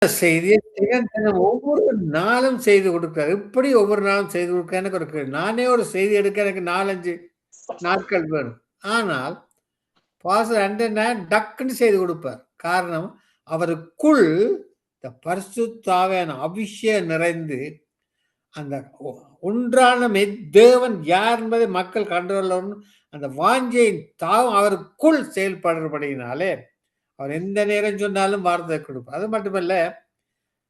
செய்தியை தினம் ஒவ்வொரு நாளும் செய்து கொடுக்கிறார். எப்படி ஒவ்வொரு நாளும் செய்து கொடுக்க எனக்கு ஒரு கேள்வி. நானே ஒரு செய்தி எடுக்க எனக்கு 4, 5 நாட்கள் வேணும். ஆனால் பாஸ்டர் ஆண்டனி டக்குன்னு செய்து கொடுப்பார். காரணம் அவருக்குள் இந்த பரிசுத்த ஆவியான அபிஷேகம் நிறைந்து அந்த ஒன்றான தேவன் யார் என்பதை மக்கள் கண்டுகொள்ளணும். அந்த வாஞ்சையின் தாவும் அவருக்குள் செயல்படுறபடியினாலே அவர் எந்த நேரம் சொன்னாலும் வார்த்தை கொடுப்பார். அது மட்டுமல்ல,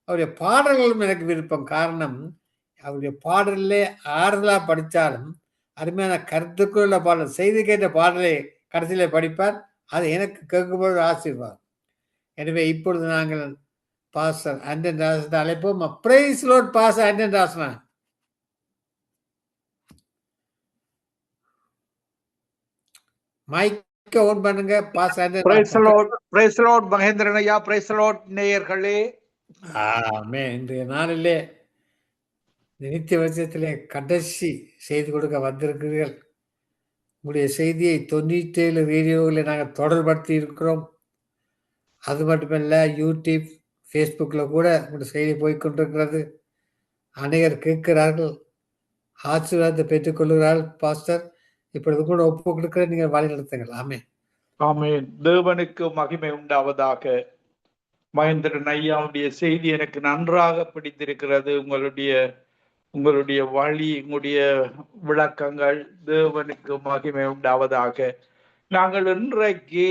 அவருடைய பாடல்களும் எனக்கு விருப்பம். காரணம் அவருடைய பாடல்லே ஆறுதலா படித்தாலும் அருமையான கருத்துக்குள்ள பாடல், செய்தி கேட்ட பாடலை கடைசியில படிப்பார். அது எனக்கு கேட்கும்போது ஆசீர்வாதம். எனவே இப்பொழுது நாங்கள் பாஸ்டர் ஆண்டன் தாசனை அழைப்போம். பிரைஸ் லார்ட் பாஸ்டர் ஆண்டன் தாசனா. மைக்க ஓன் பண்ணுங்க pastor Anton. Praise Lord Mahendran ஐயா, பிரைஸ் லார்ட் நேயர்களே. ஆமென். இன்றைய நாளிலே நித்திய வருஷத்திலே கடைசி செய்தி கொடுக்க வந்திருக்கிறீர்கள். உங்களுடைய செய்தியை 97 ரேடியோவில் நாங்கள் தொடர்படுத்தி இருக்கிறோம். அது மட்டுமல்ல, யூடியூப், ஃபேஸ்புக்கில் கூட உங்களுடைய செய்தி போய்கொண்டிருக்கிறது. அநேகர் கேட்கிறார்கள், ஆசீர்வாதத்தை பெற்றுக்கொள்கிறார்கள். பாஸ்டர், இப்பொழுது கூட ஒப்பு கொடுக்கிற நீங்கள் வழி நடத்துங்கள். ஆமென். ஆமென். தேவனுக்கு மகிமை உண்டாவதாக. மகேந்திரன் ஐயாவுடைய செய்தி எனக்கு நன்றாக பிடித்திருக்கிறது. உங்களுடைய வழி, உங்களுடைய விளக்கங்கள், தேவனுக்கு மகிமை உண்டாவதாக. நாங்கள் இன்றைக்கு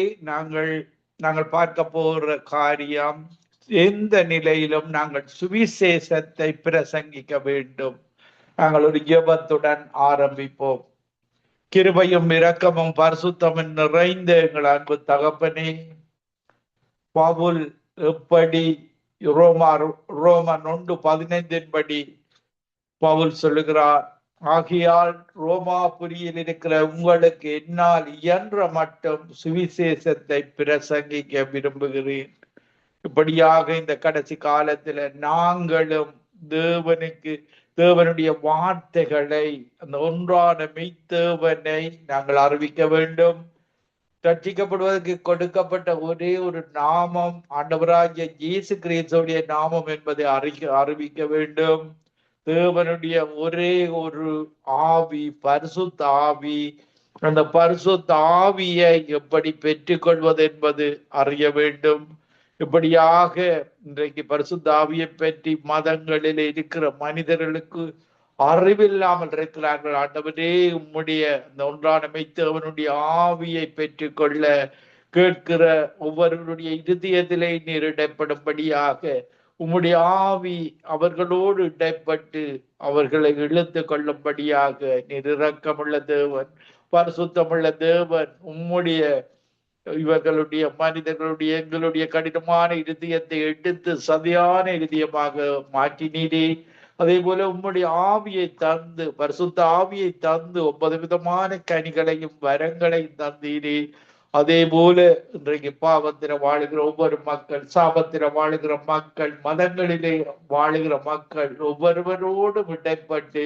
நாங்கள் பார்க்க போகிற காரியம், எந்த நிலையிலும் நாங்கள் சுவிசேஷத்தை பிரசங்கிக்க வேண்டும். நாங்கள் ஒரு ஜெபத்துடன் ஆரம்பிப்போம். கிருபையும் இரக்கமும் பரிசுத்தமும் நிறைந்த எங்கள் அன்பு தகப்பனே, பவுல் எப்படி ரோமன் 1:15 படி பவுல் சொல்லுகிறார், ஆகையால் ரோமாபுரியில் இருக்கிற உங்களுக்கு என்னால் இயன்ற மட்டும் சுவிசேஷத்தை பிரசங்கிக்க விரும்புகிறேன். இப்படியாக இந்த கடைசி காலத்துல நாங்களும் தேவனுடைய வார்த்தைகளை, அந்த ஒன்றான மெய்த்தேவனை நாங்கள் அறிவிக்க வேண்டும். ரட்சிக்கப்படுவதற்கு கொடுக்கப்பட்ட ஒரே ஒரு நாமம் ஆண்டவராகிய இயேசு கிறிஸ்துவுடைய நாமம் என்பதை அறிவிக்க வேண்டும். தேவனுடைய ஒரே ஒரு ஆவி, பரிசுத்த ஆவி. அந்த பரிசுத்த ஆவியை எப்படி பெற்றுக்கொள்வது என்பது அறிய வேண்டும். இப்படியாக இன்றைக்கு பரிசுத்த ஆவியை பற்றி மதங்களில் இருக்கிற மனிதர்களுக்கு அறிவில்லாமல் இருக்கிறார்கள். ஆண்டவரே, உம்முடைய அந்த ஒன்றான மெய்த்தேவனுடைய ஆவியை பெற்றுக்கொள்ள கேட்கிற ஒவ்வொருவருடைய இருதயத்திலே நீர் இடைப்படும்படியாக உம்முடைய ஆவி அவர்களோடு இடைப்பட்டு அவர்களை இழுத்து கொள்ளும்படியாக நீர் இரக்கமுள்ள தேவன், பரிசுத்தமுள்ள தேவன். உம்முடைய இவர்களுடைய மனிதர்களுடைய எங்களுடைய கடினமான இருதயத்தை எடுத்து சதையான இருதயமாக மாற்றினீரே. அதே போல உம்முடைய ஆவியை தந்து, பரிசுத்த ஆவியை தந்து 9 விதமான கனிகளையும் வரங்களையும் தந்தீரே. அதே போல இன்றைக்கு பாவத்தில வாழுகிற ஒவ்வொரு மக்கள், சாபத்தில வாழுகிற மக்கள், மதங்களிலே வாழுகிற மக்கள் ஒவ்வொருவரோடு இடைப்பட்டு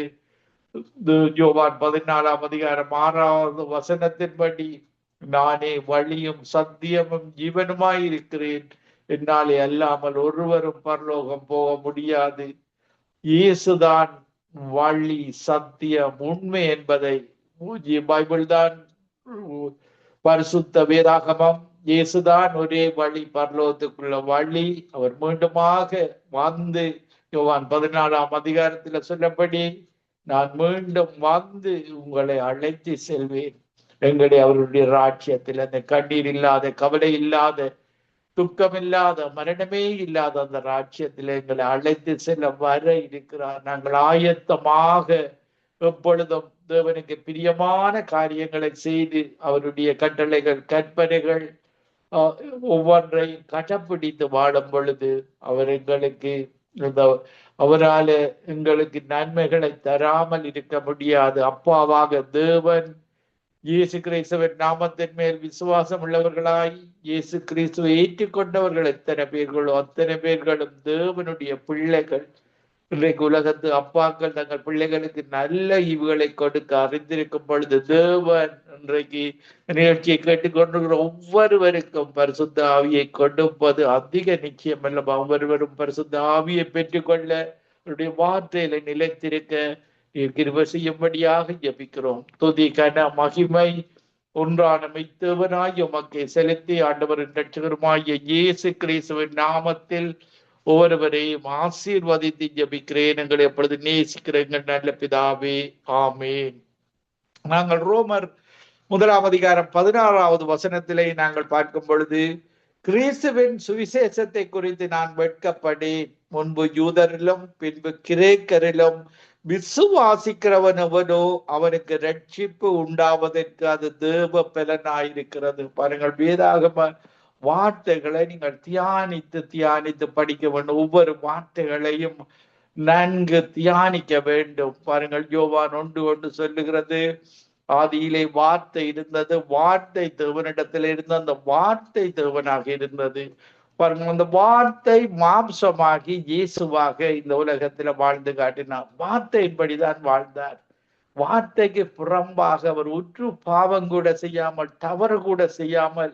யோவான் 14:6 நானே வழியும் சத்தியமும் ஜீவனுமாயிருக்கிறேன், என்னாலே அல்லாமல் ஒருவரும் பரலோகம் போக முடியாது. இயேசுதான் வழி, சத்தியம், உண்மை என்பதை பைபிள் தான், பரிசுத்த வேதாகமம், இயேசுதான் ஒரே வழி, பரலோகத்துக்குள்ள வழி. அவர் மீண்டுமாக வந்து யோவான் 14 சொல்லப்படி, நான் மீண்டும் வந்து உங்களை அழைத்து செல்வேன். எங்களை அவருடைய ராஜ்யத்தில் அந்த கண்ணீர் இல்லாத, கவலை இல்லாத, துக்கம் இல்லாத, மரணமே இல்லாத அந்த ராஜ்யத்தில் எங்களை அழைத்து செல்ல வர இருக்கிறார். நாங்கள் ஆயத்தமாக எப்பொழுதும் தேவனுக்கு பிரியமான காரியங்களை செய்து அவருடைய கட்டளைகள், கற்பனைகள் ஒவ்வொன்றையும் கடைப்பிடித்து வாழும் பொழுது அவரால எங்களுக்கு நன்மைகளை தராமல் இருக்க முடியாது. அப்பாவாக தேவன் இயேசு கிறிஸ்துவின் நாமத்தின் மேல் விசுவாசம் உள்ளவர்களாய் இயேசு கிறிஸ்துவை ஏற்றுக்கொண்டவர்கள் எத்தனை பேர்களோ அத்தனை பேர்களும் தேவனுடைய பிள்ளைகள். இன்றைக்கு உலகத்து அப்பாக்கள் தங்கள் பிள்ளைகளுக்கு நல்ல ஈவுகளை கொடுக்க அறிந்திருக்கும் பொழுது தேவன் இன்றைக்கு நிகழ்ச்சியை கேட்டுக்கொண்டிருக்கிற ஒவ்வொருவருக்கும் பரிசுத்த ஆவியை கொடுப்பது அதிக நிச்சயம் அல்லவா? ஒவ்வொருவரும் பரிசுத்த ஆவியை பெற்றுக்கொள்ள அவருடைய வார்த்தையில நிலைத்திருக்க கிருபை செய்யும்படியாக ஜெபிக்கிறோம். துதி கன மகிமை ஒன்றான மெய்த்தேவனாய் உமக்கு செலுத்தி ஆண்டவரின் இரட்சகருமாகிய இயேசு கிறிஸ்துவின் நாமத்தில் ஒவ்வொருவரையும் ஆசீர்வதித்து ஜெபிக்கிறேன். எங்களை எப்பொழுது நேசிக்கிற எங்கள் நல்ல பிதாவே, ஆமேன். நாங்கள் ரோமர் 1 வசனத்திலே நாங்கள் பார்க்கும் பொழுது, கிறிஸ்துவின் சுவிசேஷத்தை குறித்து நான் வெட்கப்படேன். முன்பு யூதரிலும் பின்பு கிரேக்கரிலும் விசுவாசிக்கிறவன் எவனோ அவனுக்கு ரட்சிப்பு உண்டாவதற்கு அது தேவ பலனாயிருக்கிறது. பாருங்கள், வேதாகம வார்த்தைகளை நீங்கள் தியானித்து படிக்க வேண்டும். ஒவ்வொரு வார்த்தைகளையும் நன்கு தியானிக்க வேண்டும். பாருங்கள், யோவான் 1:1 சொல்லுகிறது, ஆதியிலே வார்த்தை இருந்தது, வார்த்தை தேவனிடத்தில் இருந்தது, அந்த வார்த்தை தேவனாக இருந்தது. பாருங்கள், அந்த வார்த்தை மாம்சமாகி இயேசுவாக இந்த உலகத்துல வாழ்ந்து காட்டினார். வார்த்தையின்படிதான் வாழ்ந்தார். வார்த்தைக்கு புறம்பாக அவர் உற்று பாவம் கூட செய்யாமல், தவறு கூட செய்யாமல்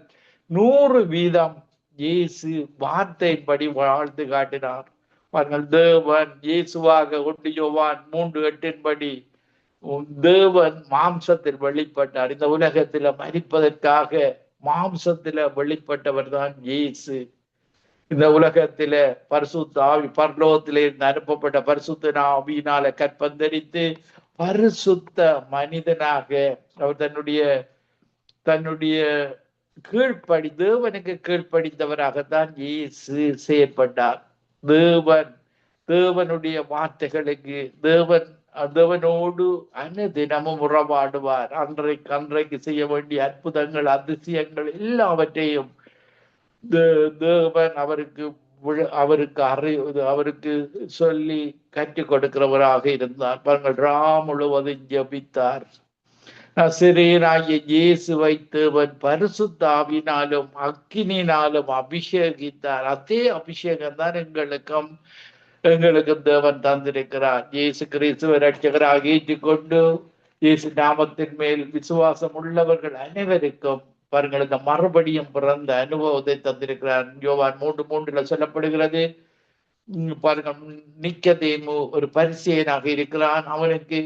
100% இயேசு வார்த்தையின்படி வாழ்ந்து காட்டினார். பாருங்கள், தேவன் இயேசுவாக 1 யோவான் 3:8 தேவன் மாம்சத்தில் வெளிப்பட்டார். இந்த உலகத்துல மரிப்பதற்காக மாம்சத்துல வெளிப்பட்டவர் தான் இயேசு. இந்த உலகத்தில பரிசுத்த ஆவி பரலோகத்திலே அனுப்பப்பட்ட பரிசுத்த ஆவியினால கற்பந்தரித்து பரிசுத்த மனிதனாக அவர் தன்னுடைய தேவனுக்கு கீழ்ப்படிந்தவராகத்தான் இயேசு செயற்பட்டார். தேவனுடைய வார்த்தைகளுக்கு தேவனோடு அனுதினமும் உறவாடுவார். அன்றைக்கு செய்ய வேண்டிய அற்புதங்கள், அதிசயங்கள் எல்லாவற்றையும் தேவன் அவருக்கு சொல்லி கற்றுக் கொடுக்கிறவராக இருந்தார். பாருங்கள், முழுவதும் ஜபித்தார். நசரேயனாகிய இயேசுவை தேவன் பரிசுத்த ஆவியினாலும் அக்கினியினாலும் அபிஷேகித்தார். அதே அபிஷேகம் தான் எங்களுக்கு தேவன் தந்திருக்கிறார். இயேசு கிறிஸ்துவை இரட்சகராக ஏற்றுக்கொண்டு இயேசு நாமத்தின் மேல் விசுவாசம் உள்ளவர்கள் அனைவருக்கும் பாருங்கள், இந்த மறுபடியும் பிறந்த அனுபவத்தை தந்திருக்கிறார். யோவான் 3:3 சொல்லப்படுகிறது. பாருங்கள், நிக்கதேமு ஒரு பரிசேயனாக இருக்கிறான். அவனுக்கு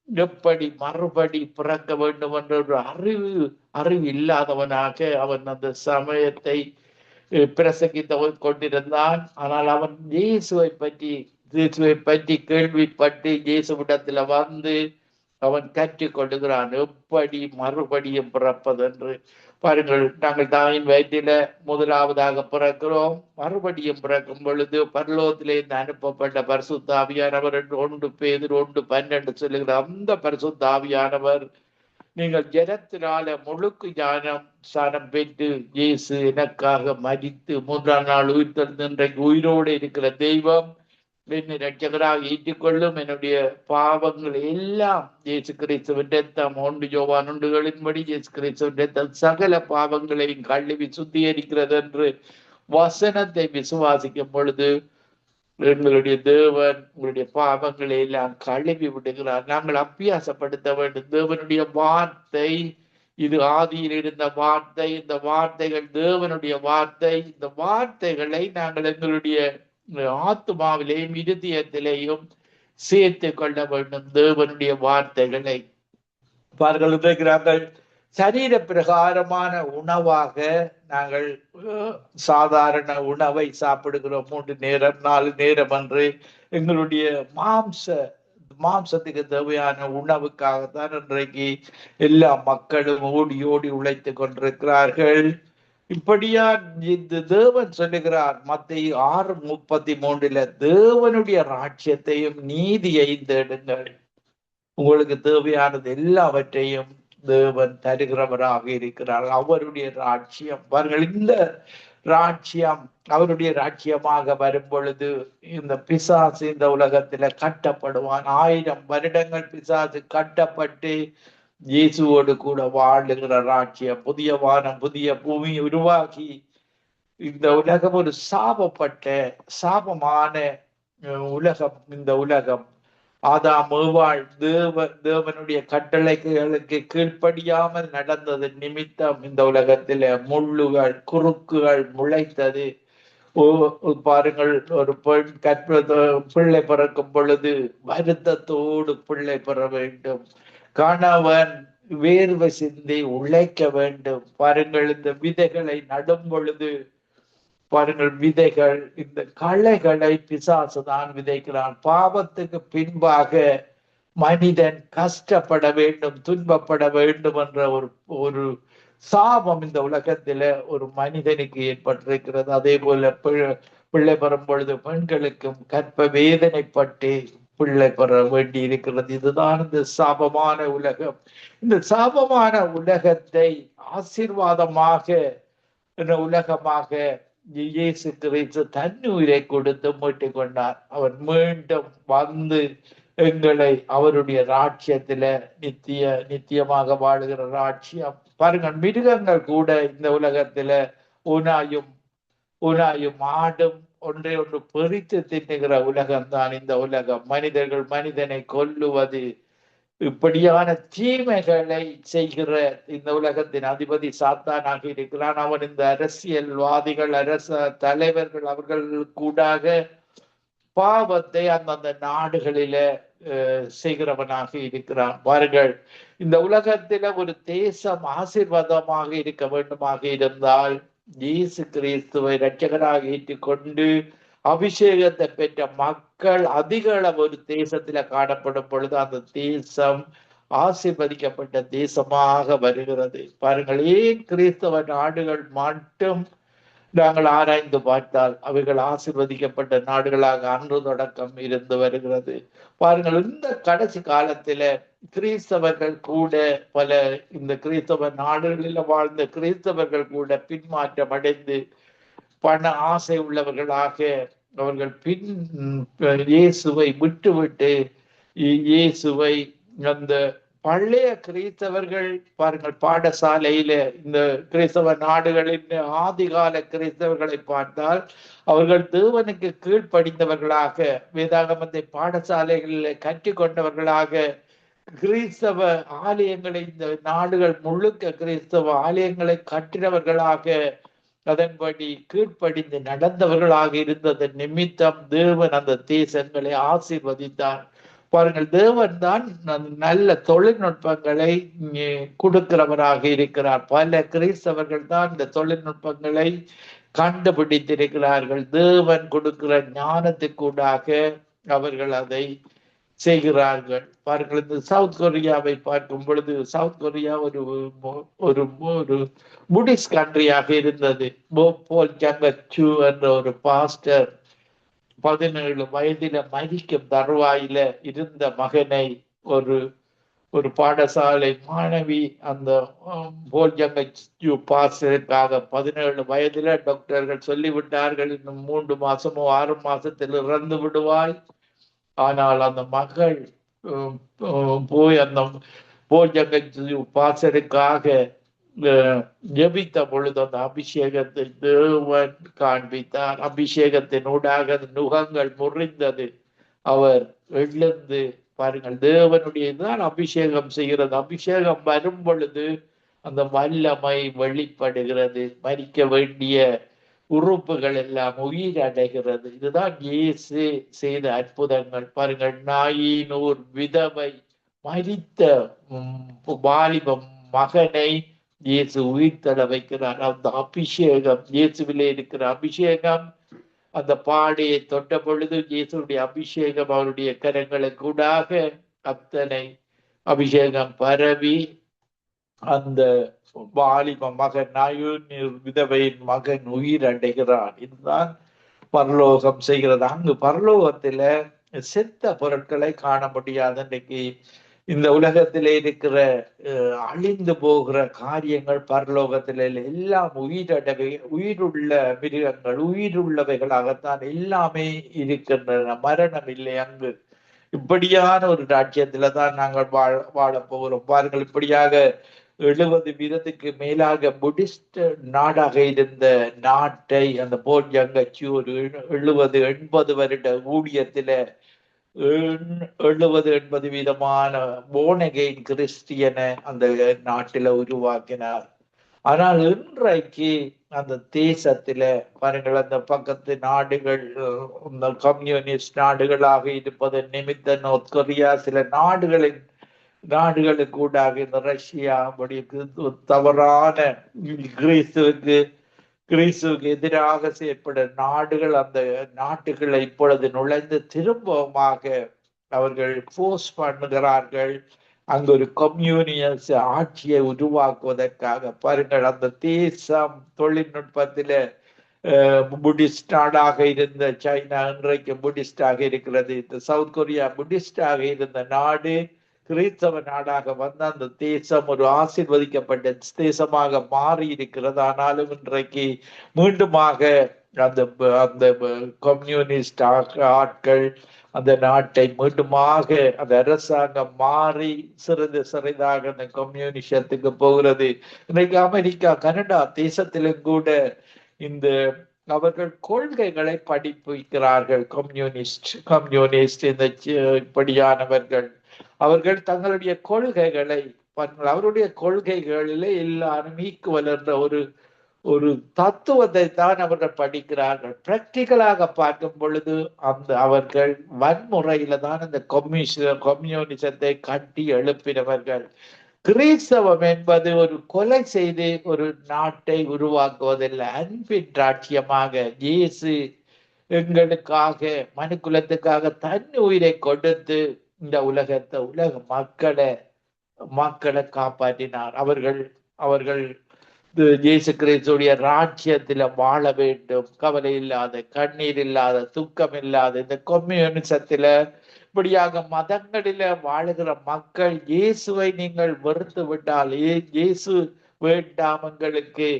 எப்படி மறுபடி பிறக்க வேண்டும் என்ற ஒரு அறிவு இல்லாதவனாக அவன் அந்த சமயத்தை பிரசங்கித்து கொண்டிருந்தான். ஆனால் அவன் இயேசுவை பற்றி கேள்விப்பட்டு இயேசுவிடத்துல வந்து அவன் கற்றுக் கொள்ளுகிறான், எப்படி மறுபடியும் பிறப்பதென்று. பாருங்கள், நாங்கள் தாயின் வயிற்றில முதலாவதாக பிறக்கிறோம். மறுபடியும் பிறக்கும் பொழுது பரலோகத்திலே அனுப்பப்பட்ட பரிசுத்த ஆவியானவர் 1 பேதுரு 1:12 சொல்லுகிற அந்த பரிசுத்த ஆவியானவர் நீங்கள் ஜனத்தினால முழுக்கு ஞானம் பெற்று இயேசு எனக்காக மரித்து 3ஆம் நாள் உயிர்த்தெழுந்து இன்றைக்கு உயிரோடு இருக்கிற தெய்வம் என்னை இரட்சகராக ஏற்றுக்கொள்ளும். என்னுடைய பாவங்கள் எல்லாம் இயேசு கிறிஸ்துவின் இரத்தம் 1 யோவான் 1:7 இயேசு கிறிஸ்துவின் இரத்தம் சகல பாவங்களையும் கழுவி சுத்திகரிக்கிறது என்று வசனத்தை விசுவாசிக்கும் பொழுது எங்களுடைய தேவன் உங்களுடைய பாவங்களை எல்லாம் கழுவி விடுகிறார். நாங்கள் அபியாசப்படுத்த வேண்டும். தேவனுடைய வார்த்தை இது ஆதியில் இருந்த வார்த்தை. இந்த வார்த்தைகள் தேவனுடைய வார்த்தை. இந்த வார்த்தைகளை நாங்கள் எங்களுடைய ஆத்மாவிலேயும் இருதயத்திலேயும் சேர்த்து கொள்ள வேண்டும். தேவனுடைய வார்த்தைகளை பாருங்கள், சரீர பிரகாரமான உணவாக நாங்கள் சாதாரண உணவை சாப்பிடுகிறோம். 3 நேரம் 4 நேரம் என்று எங்களுடைய மாம்சத்துக்கு தேவையான உணவுக்காகத்தான் இன்றைக்கு எல்லா மக்களும் ஓடி உழைத்து கொண்டிருக்கிறார்கள். இப்படியா இந்த தேவன் சொல்லுகிறார் மத்தேயு 6:33 தேவனுடைய ராஜ்யத்தையும் நீதியையும் தேடுங்கள், உங்களுக்கு தேவையானது எல்லாவற்றையும் தேவன் தருகிறவராக இருக்கிறார். அவருடைய ராஜ்யம் பாருங்கள், இந்த ராஜ்யம் அவருடைய ராஜ்யமாக வரும் பொழுது இந்த பிசாசு இந்த உலகத்துல கட்டப்படுவான். 1000 வருடங்கள் பிசாசு கட்டப்பட்டு இயேசுவோடு கூட வாழுகிற ராஜ்யம், புதிய வானம் புதிய பூமி உருவாகி இந்த உலகம் ஒரு சாபமான உலகம், இந்த உலகம் ஆதாம் ஏவாள் தேவனுடைய கட்டளைகளுக்கு கீழ்ப்படியாமல் நடந்தது நிமித்தம் இந்த உலகத்தில முள்ளுகள் குறுக்குகள் முளைத்தது. பாருங்கள், ஒரு பெண் பிள்ளை பிறக்கும் பொழுது வருத்தத்தோடு பிள்ளை பெற வேண்டும். கணவன் வேர்வை சிந்தி உழைக்க வேண்டும். பாருங்கள், இந்த விதைகளை நடும் பொழுது பாருங்கள், விதைகள் இந்த களைகளை பிசாசு தான் விதைக்கிறான். பாவத்துக்கு பின்பாக மனிதன் கஷ்டப்பட வேண்டும், துன்பப்பட வேண்டும் என்ற ஒரு சாபம் இந்த உலகத்தில ஒரு மனிதனுக்கு ஏற்பட்டிருக்கிறது. அதே போல பிள்ளை பெறும் பொழுது பெண்களுக்கும் கற்ப வேதனைப்பட்டு பிள்ளை பெற வேண்டி இருக்கிறது. இதுதான் இந்த சாபமான உலகம். இந்த சாபமான உலகத்தை ஆசீர்வாதமாக உலகமாக இயேசு கிறிஸ்து தன்னுயிரை கொடுத்து மீட்டுக் கொண்டார். அவர் மீண்டும் வந்து எங்களை அவருடைய ராட்சியத்தில நித்தியமாக வாழுகிற ராட்சியம். பாருங்கள், மிருகங்கள் கூட இந்த உலகத்தில ஊனாயும் ஆடும் ஒன்றை ஒன்று பொறித்து தின்னுகிற உலகம்தான் இந்த உலகம். மனிதர்கள் மனிதனை கொல்லுவது, இப்படியான தீமைகளை செய்கிற இந்த உலகத்தின் அதிபதி சாத்தானாக இருக்கிறான். அவன் இந்த அரசியல்வாதிகள், அரச தலைவர்கள் அவர்கள் கூடாக பாவத்தை அந்தந்த நாடுகளில செய்கிறவனாக இருக்கிறான். பாருங்கள், இந்த உலகத்தில ஒரு தேசம் ஆசீர்வாதமாக இருக்க வேண்டுமாக இருந்தால் இயேசு கிறிஸ்துவை இரட்சகராக ஏற்றுக்கொண்டு அபிஷேகத்தை பெற்ற மக்கள் அதிக அளவு ஒரு தேசத்துல காணப்படும் பொழுது அந்த தேசம் ஆசீர்வதிக்கப்பட்ட தேசமாக வருகிறது. பாருங்கள், ஏன் கிறிஸ்தவ நாடுகள் மட்டும் நாங்கள் ஆராய்ந்து பார்த்தால் அவைகள் ஆசீர்வதிக்கப்பட்ட நாடுகளாக அன்று தொடக்கம் இருந்து வருகிறது. பாருங்கள், இந்த கடைசி காலத்தில கிறிஸ்தவர்கள் கூட இந்த கிறிஸ்தவ நாடுகளில் வாழ்ந்த கிறிஸ்தவர்கள் கூட பின்மாற்றம் அடைந்து பண ஆசை உள்ளவர்களாக அவர்கள் இயேசுவை விட்டு இயேசுவை அந்த பழைய கிறிஸ்தவர்கள் பாருங்கள், பாடசாலையில இந்த கிறிஸ்தவ நாடுகளின் ஆதிகால கிறிஸ்தவர்களை பார்த்தால் அவர்கள் தேவனுக்கு கீழ்ப்படிந்தவர்களாக வேதாகமத்தை பாடசாலைகளில் கற்றுக்கொண்டவர்களாக கிறிஸ்தவ ஆலயங்களை இந்த நாடுகள் முழுக்க கிறிஸ்தவ ஆலயங்களை கட்டினவர்களாக அதன்படி கீழ்ப்படிந்து நடந்தவர்களாக இருந்தது நிமித்தம் தேவன் அந்த தேசங்களை ஆசீர்வதித்தார். பாருங்கள், தேவன் தான் நல்ல தொழில்நுட்பங்களை கொடுக்கிறவராக இருக்கிறார். பல கிறிஸ்தவர்கள் தான் இந்த தொழில்நுட்பங்களை கண்டுபிடித்திருக்கிறார்கள். தேவன் கொடுக்கிற ஞானத்துக்கூடாக அவர்கள் அதை செய்கிறார்கள். பாருங்கள், இந்த சவுத் கொரியாவை பார்க்கும் பொழுது சவுத் கொரியா ஒரு புத்திஸ்ட் கண்ட்ரியாக இருந்தது. போல் ஜங்கச்சு என்ற ஒரு பாஸ்டர் 17 வயதில மரிக்கும் தருவாயில இருந்த மகனை ஒரு பாடசாலை மாணவி அந்த போல் ஜங்கச்சு பாஸ்டருக்காக 17 வயதில டாக்டர்கள் சொல்லிவிட்டார்கள், இன்னும் 3 மாசமோ 6 மாசத்தில் இறந்து விடுவாய். ஆனால் அந்த மகள் போய் அந்த போல் ஜங்கச்சு பாஸ்டருக்காக ஜெபித்த பொழுது அந்த அபிஷேகத்தை தேவன் காண்பித்தார். அபிஷேகத்தினூடாக நுகங்கள் முறிந்தது, அவர் எழுந்து. பாருங்கள், தேவனுடைய இதுதான் அபிஷேகம் செய்கிறது. அபிஷேகம் வரும் பொழுது அந்த வல்லமை வெளிப்படுகிறது. மரிக்க வேண்டிய உறுப்புகள் எல்லாம் உயிரடைகிறது. இதுதான் இயேசு செய்த அற்புதங்கள். பாருங்கள், நாயினூர் விதவை மரித்த வாலிபம் மகனை இயேசு உயிர்த்தெழ வைக்கிறார். அந்த அபிஷேகம், இயேசுவிலே இருக்கிற அபிஷேகம், அந்த பாடையை தொட்ட பொழுது இயேசுடைய அபிஷேகம் அவருடைய கரங்களுக்கூடாக அத்தனை அபிஷேகம் பரவி அந்த வாலிப மகன் நாயூர் விதவையின் மகன் உயிர் அடைகிறான். இதுதான் பரலோகம் செய்கிறது. அங்கு பரலோகத்தில செத்த பொருட்களை காண முடியாது. இன்றைக்கு இந்த உலகத்திலே இருக்கிற அழிந்து போகிற காரியங்கள் பரலோகத்தில எல்லாம் உயிருள்ள மிருகங்கள், உயிருள்ளவைகளாகத்தான் எல்லாமே இருக்கின்றன. மரணம் இல்லை அங்கு. இப்படியான ஒரு ராஜ்யத்துல தான் நாங்கள் வாழ போகிறோம். பாருங்கள், இப்படியாக 70% மேலாக புத்திஸ்ட் நாடாக இருந்த நாட்டை அந்த போர்ஜங்கச்சி ஒரு 70-80 வருட ஊழியத்தில 70-80 வீதமான போனகெயின் கிறிஸ்டியனை அந்த நாட்டில உருவாக்கினார். ஆனால் இன்றைக்கு அந்த தேசத்தில பாருங்கள், அந்த பக்கத்து நாடுகள் இந்த கம்யூனிஸ்ட் நாடுகளாக இருப்பது நிமித்த நார்த் கொரியா சில நாடுகளுக்கு கூடாக இந்த ரஷ்யா தவறான கிறிஸ்துவுக்கு எதிராக செயற்படும் நாடுகள் அந்த நாட்டுகளை இப்பொழுது நுழைந்து திரும்பமாக அவர்கள் போர்ஸ் பண்ணுகிறார்கள் அங்கு ஒரு கம்யூனிஸ்ட் ஆட்சியை உருவாக்குவதற்காக. பாருங்கள், அந்த தேசம் தொழில்நுட்பத்தில புத்திஸ்ட் நாடாக இருந்த சைனா இன்றைக்கு புத்திஸ்டாக இருக்கிறது. இந்த சவுத் கொரியா புத்திஸ்டாக இருந்த நாடு கிறிஸ்தவ நாடாக வந்த அந்த தேசம் ஒரு ஆசீர்வதிக்கப்பட்ட தேசமாக மாறி இருக்கிறது. ஆனாலும் இன்றைக்கு மீண்டுமாக அந்த கம்யூனிஸ்ட் ஆட்கள் அந்த நாட்டை மீண்டுமாக அந்த அரசாங்கம் மாறி சிறிதாக அந்த கம்யூனிசத்துக்கு போகிறது. இன்றைக்கு அமெரிக்கா கனடா தேசத்திலும் கூட இந்த அவர்கள் கொள்கைகளை படிப்பிக்கிறார்கள். கம்யூனிஸ்ட் இந்த இப்படியானவர்கள் அவர்கள் தங்களுடைய கொள்கைகளை அவருடைய கொள்கைகளிலே எல்லாரும் ஈக்குவல் என்ற ஒரு தத்துவத்தை தான் அவர்கள் படிக்கிறார்கள். பிராக்டிக்கலாக பார்க்கும் பொழுது அவர்கள் வன்முறையில தான் இந்த கம்யூனிசத்தை கட்டி எழுப்பினவர்கள். கிறிஸ்தவம் என்பது ஒரு கொலை செய்து ஒரு நாட்டை உருவாக்குவதில்லை, அன்பின் ராட்சியமாக இயேசு எங்களுக்காக மனுக்குலத்துக்காக தன் உயிரை கொடுத்து இந்த உலக மக்களை காப்பாற்றினார். அவர்கள் இயேசு கிறிஸ்துடைய ராஜ்யத்தில வாழ வேண்டும், கவலை இல்லாத, கண்ணீர் இல்லாத, துக்கம் இல்லாத. இந்த கம்யூனிசத்தில இப்படியாக மதங்களில வாழுகிற மக்கள் இயேசுவை நீங்கள் வெறுத்து விட்டால், இயேசு வேண்டாம், உங்களுக்கு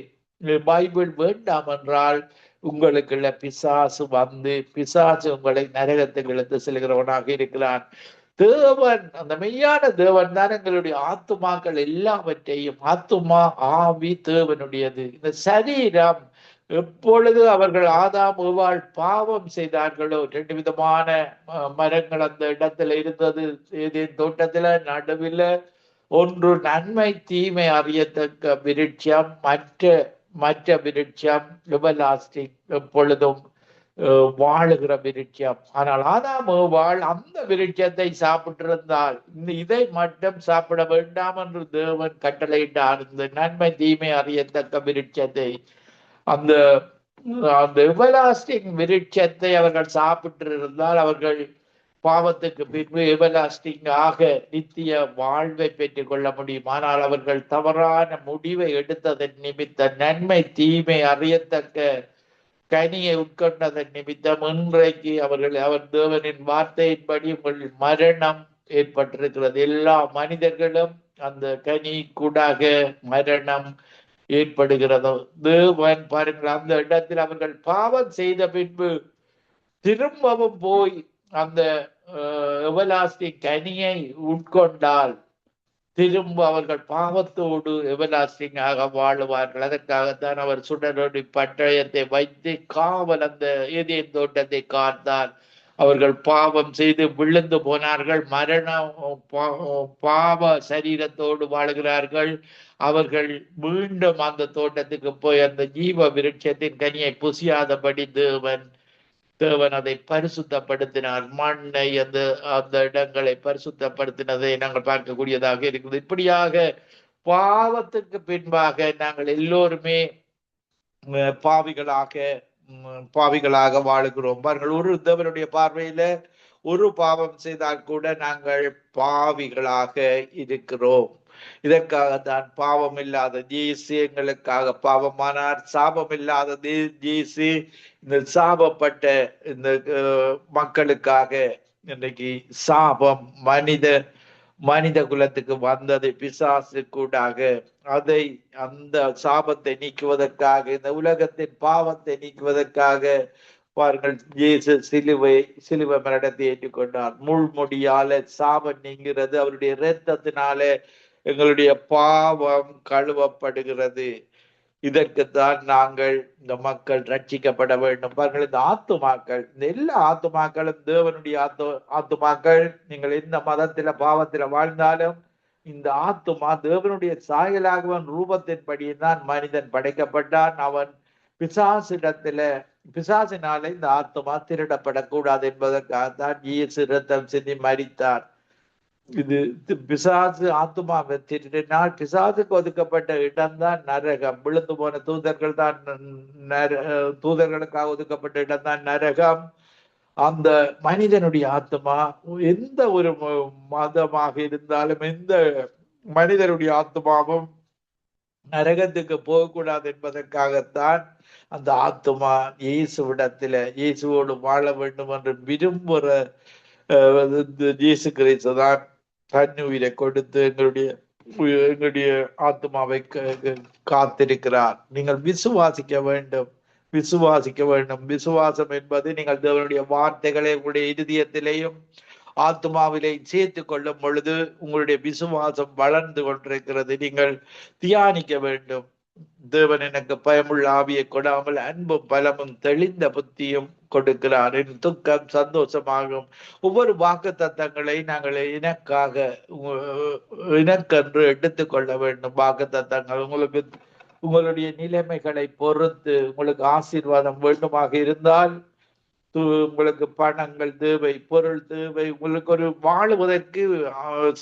பைபிள் வேண்டாம் என்றால் உங்களுக்குள்ள பிசாசு உங்களை நரகத்துக்கு இழுத்து செல்கிறவனாக இருக்கிறான். தேவன், அந்த மெய்யான தேவன் தான் எங்களுடைய ஆத்துமாக்கள் எல்லாவற்றையும், ஆத்துமா ஆவி தேவனுடையது. இந்த சரீரம் எப்பொழுது அவர்கள் ஆதாம் ஏவாள் பாவம் செய்தார்களோ, 2 விதமான மரங்கள் அந்த இடத்துல இருந்தது ஏதேன் தோட்டத்துல, நடுவில் ஒன்று நன்மை தீமை அறியத்தக்க விருட்சம், மற்ற விருட்சம் எவர்லாஸ்டிங் எப்பொழுதும் வாழுகிற விருட்சம். ஆனால் ஆதாம் ஏவாள் அந்த விருட்சத்தை சாப்பிட்டிருந்தால் இதை மட்டும் சாப்பிட வேண்டாம் என்று தேவன் கட்டளையிட்டார். இந்த நன்மை தீமை அறியத்தக்க விருட்சத்தை, அந்த எவர்லாஸ்டிங் விருட்சத்தை அவர்கள் சாப்பிட்டிருந்தால் அவர்கள் பாவத்துக்கு பின்பு எவர்லாஸ்டிங் ஆக நித்திய வாழ்வை பெற்றுக் கொள்ள முடியும். ஆனால் அவர்கள் தவறான முடிவை எடுத்ததன் நிமித்தம், நன்மை தீமை அறியத்தக்க கனியை உட்கொண்டதன் நிமித்தம் இன்றைக்கு அவர் தேவனின் வார்த்தையின்படி உங்கள் மரணம் ஏற்பட்டிருக்கிறது. எல்லா மனிதர்களும் அந்த கனி கூடாக மரணம் ஏற்படுகிறதோ. தேவன் பாருங்கள், அந்த இடத்தில் அவர்கள் பாவம் செய்த பின்பு திரும்பவும் போய் அந்த எவர்லாஸ்டிங் கனியை உட்கொண்டால் திரும்ப அவர்கள் பாவத்தோடு எவர்லாஸ்டிங்காக வாழுவார்கள். அதற்காகத்தான் அவர் சுடரொளி பட்டயத்தை வைத்து காவல் அந்த ஏதேன் தோட்டத்தை காத்தார். அவர்கள் பாவம் செய்து விழுந்து போனார்கள், மரணம் பாவ சரீரத்தோடு வாழுகிறார்கள். அவர்கள் மீண்டும் அந்த தோட்டத்துக்கு போய் அந்த ஜீவ விருட்சத்தின் கனியை புசியாதபடி தேவன் அதை பரிசுத்தப்படுத்தினார். மண்ணை அந்த இடங்களை பரிசுத்தப்படுத்தினதை நாங்கள் பார்க்கக்கூடியதாக இருக்குது. இப்படியாக பாவத்துக்கு பின்பாக நாங்கள் எல்லோருமே பாவிகளாக வாழுகிறோம். பாருங்கள், ஒரு தேவனுடைய பார்வையில ஒரு பாவம் செய்தால் கூட நாங்கள் பாவிகளாக இருக்கிறோம். இதற்காகத்தான் பாவம் இல்லாத இயேசு எங்களுக்காக பாவமானார். சாபம் இல்லாத இயேசு இந்த சாபப்பட்ட இந்த மக்களுக்காக இன்றைக்கு சாபம் மனித குலத்துக்கு வந்தது பிசாசு கூடாக. அந்த சாபத்தை நீக்குவதற்காக, இந்த உலகத்தின் பாவத்தை நீக்குவதற்காக பாருங்கள், இயேசு சிலுவை மரணத்தை ஏற்றுக்கொண்டார். முள்முடியால சாபம் நீங்கிறது, அவருடைய இரத்தத்தினால எங்களுடைய பாவம் கழுவப்படுகிறது. இதற்குத்தான் நாங்கள் இந்த மக்கள் ரட்சிக்கப்பட வேண்டும். பாருங்கள், இந்த ஆத்துமாக்கள், இந்த எல்லா ஆத்துமாக்களும் தேவனுடைய ஆத்துமாக்கள். நீங்கள் எந்த மதத்தில பாவத்தில வாழ்ந்தாலும் இந்த ஆத்துமா தேவனுடைய சாயலாகவன் ரூபத்தின்படிதான் மனிதன் படைக்கப்பட்டான். அவன் பிசாசினால இந்த ஆத்துமா திருடப்படக்கூடாது என்பதற்காகத்தான் இயேசு இரத்தம் சிந்தி மரித்தார். இது பிசாசு ஆத்துமாவை திருடினால் பிசாசுக்கு ஒதுக்கப்பட்ட இடம்தான் நரகம். விழுந்து போன தூதர்களுக்காக ஒதுக்கப்பட்ட இடம்தான் நரகம். அந்த மனிதனுடைய ஆத்மா எந்த ஒரு மதமாக இருந்தாலும் எந்த மனிதனுடைய ஆத்மாவும் நரகத்துக்கு போகக்கூடாது என்பதற்காகத்தான் அந்த ஆத்மா இயேசுவோடு வாழ வேண்டும் என்று விரும்புகிற இயேசு கிறிஸ்து தான் தன் உயிரை கொடுத்து எங்களுடைய ஆத்மாவை காத்திருக்கிறார். நீங்கள் விசுவாசிக்க வேண்டும். விசுவாசம் என்பது நீங்கள் தேவனுடைய வார்த்தைகளை உங்களுடைய இருதயத்திலேயும் ஆத்மாவிலேயும் சேர்த்து கொள்ளும் பொழுது உங்களுடைய விசுவாசம் வளர்ந்து கொண்டிருக்கிறது. நீங்கள் தியானிக்க வேண்டும். தேவன் எனக்கு பயமுள்ள ஆவியை கொடாமல் அன்பும் பலமும் தெளிந்த புத்தியும் கொடுக்கிறார். என் துக்கம் சந்தோஷமாகும். ஒவ்வொரு வாக்கு தத்தங்களை நாங்கள் எனக்கென்று எடுத்துக்கொள்ள வேண்டும். வாக்கு தத்தங்கள் உங்களுடைய நிலைமைகளை பொறுத்து உங்களுக்கு ஆசீர்வாதம் வேண்டுமாக இருந்தால், உங்களுக்கு பணங்கள் தேவை, பொருள் தேவை, உங்களுக்கு ஒரு வாழுவதற்கு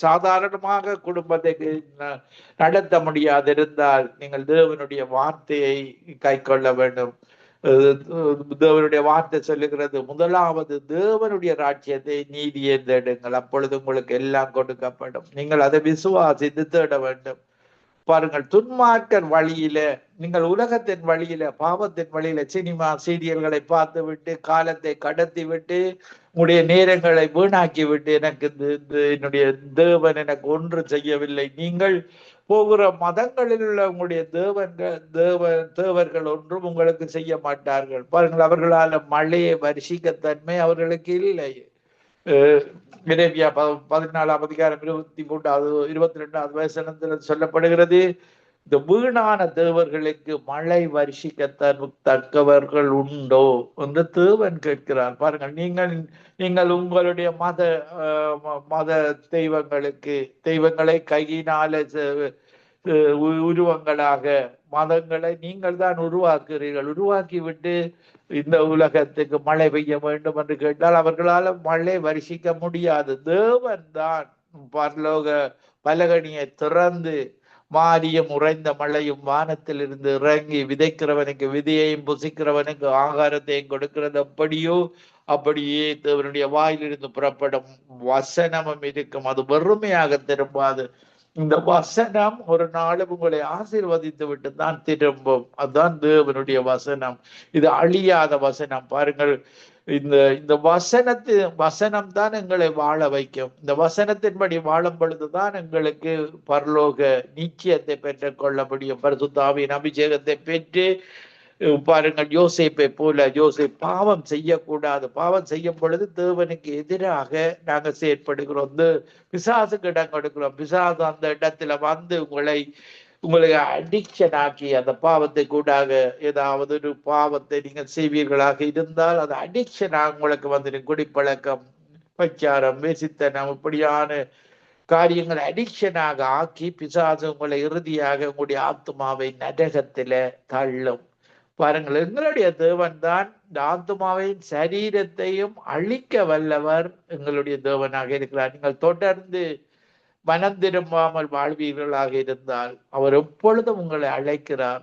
சாதாரணமாக குடும்பத்தை நடத்த முடியாதிருந்தால் நீங்கள் தேவனுடைய வார்த்தையை கை கொள்ள வேண்டும். தேவனுடைய வார்த்தை சொல்லுகிறது, முதலாவது தேவனுடைய ராஜ்யத்தை நீதியை தேடுங்கள், அப்பொழுது உங்களுக்கு எல்லாம் கொடுக்கப்படும். நீங்கள் அதை விசுவாசித்து தேட வேண்டும். பாருங்கள், துன்மார்க்கர் வழியில, நீங்கள் உலகத்தின் வழியில, பாவத்தின் வழியில சினிமா சீரியல்களை பார்த்து விட்டு காலத்தை கடத்தி விட்டு உங்களுடைய நேரங்களை வீணாக்கி விட்டு எனக்கு என்னுடைய தேவன் எனக்கு ஒன்று செய்யவில்லை. நீங்கள் போகிற மதங்களில் உள்ள உங்களுடைய தேவர்கள் ஒன்றும் உங்களுக்கு செய்ய மாட்டார்கள். பாருங்கள், அவர்களால் மழையை வருஷிக்கத்தன்மை அவர்களுக்கு இல்லை. 14ஆம் அதிகாரம் 22வது வசனத்தில் சொல்லப்படுகிறது, இந்த வீணான தேவர்களுக்கு மழை வருஷிக்கத்தான் தக்கவர்கள் உண்டோ என்று தேவன் கேட்கிறார். பாருங்கள், நீங்கள் உங்களுடைய மத தெய்வங்களை கையினால உருவங்களாக மதங்களை நீங்கள் தான் உருவாக்குறீர்கள். உருவாக்கி விட்டு இந்த உலகத்துக்கு மழை பெய்ய வேண்டும் என்று கேட்டால் அவர்களால் மழை வருஷிக்க முடியாது. தேவன் தான் பரலோக பலகணியை திறந்து மாரியம் உறைந்த மழையும் வானத்தில் இருந்து இறங்கி விதைக்கிறவனுக்கு விதையையும் புசிக்கிறவனுக்கு ஆகாரத்தையும் கொடுக்கிறது. அப்படியே தேவனுடைய வாயிலிருந்து புறப்படும் வசனமும் இருக்கும். அது வெறுமையாக திரும்பாது. இந்த வசனம் ஒரு நாளும் உங்களை ஆசீர்வதித்து விட்டு தான் திரும்பும். அதுதான் தேவனுடைய வசனம். இது அழியாத வசனம். பாருங்கள், இந்த வசனம் தான் எங்களை வாழ வைக்கும். இந்த வசனத்தின்படி வாழும் பொழுதுதான் எங்களுக்கு பரலோக நிச்சயத்தை பெற்றுக் கொள்ள முடியும். பரிசுத்த ஆவியின் அபிஷேகத்தை பெற்று பாருங்கள், யோசேப்பை போல யோசேப் பாவம் செய்யக்கூடாது. பாவம் செய்யும் பொழுது தேவனுக்கு எதிராக நாங்கள் செயற்படுகிறோம், பிசாசுக்கு இடம் கொடுக்கிறோம். பிசாசு அந்த இடத்துல வந்து உங்களை அடிக்ஷன் ஆக்கி அந்த பாவத்தை கூடாக ஏதாவது ஒரு பாவத்தை நீங்கள் செய்வீர்களாக இருந்தால் அது அடிக்ஷனாக உங்களுக்கு வந்து குடிப்பழக்கம், பச்சாரம், வேசித்தனம், இப்படியான காரியங்களை அடிக்ஷனாக ஆக்கி பிசாசு உங்களை இறுதியாக உங்களுடைய ஆத்மாவை நரகத்தில தள்ளும். பாருங்கள், எங்களுடைய தேவன் தான் இந்த ஆத்மாவையும் சரீரத்தையும் அழிக்க வல்லவர் எங்களுடைய தேவனாக இருக்கிறார். நீங்கள் தொடர்ந்து மனம் திரும்பாமல் வாழ்வீர்களாக இருந்தால் அவர் எப்பொழுதும் உங்களை அழைக்கிறார்.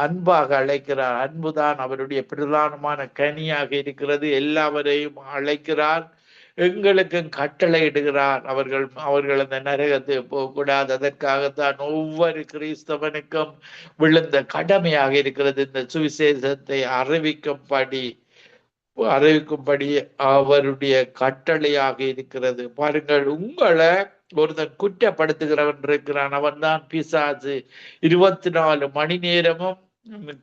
அன்பாக அழைக்கிறார். அன்புதான் அவருடைய பிரதானமான கனியாக இருக்கிறது. எல்லாவரையும் அழைக்கிறார், எங்களுக்கும் கட்டளை இடுகிறார். அவர்கள் அந்த நரகத்தை போகக்கூடாது. அதற்காகத்தான் ஒவ்வொரு கிறிஸ்தவனுக்கும் விழுந்த கடமையாக இருக்கிறது இந்த சுவிசேஷத்தை அறிவிக்கும்படி அவருடைய கட்டளையாக இருக்கிறது. பாருங்கள், உங்களை ஒருத்தன் குற்றப்படுத்துகிறவன் இருக்கிறான், அவன் தான் பிசாசு. 24 மணி நேரமும்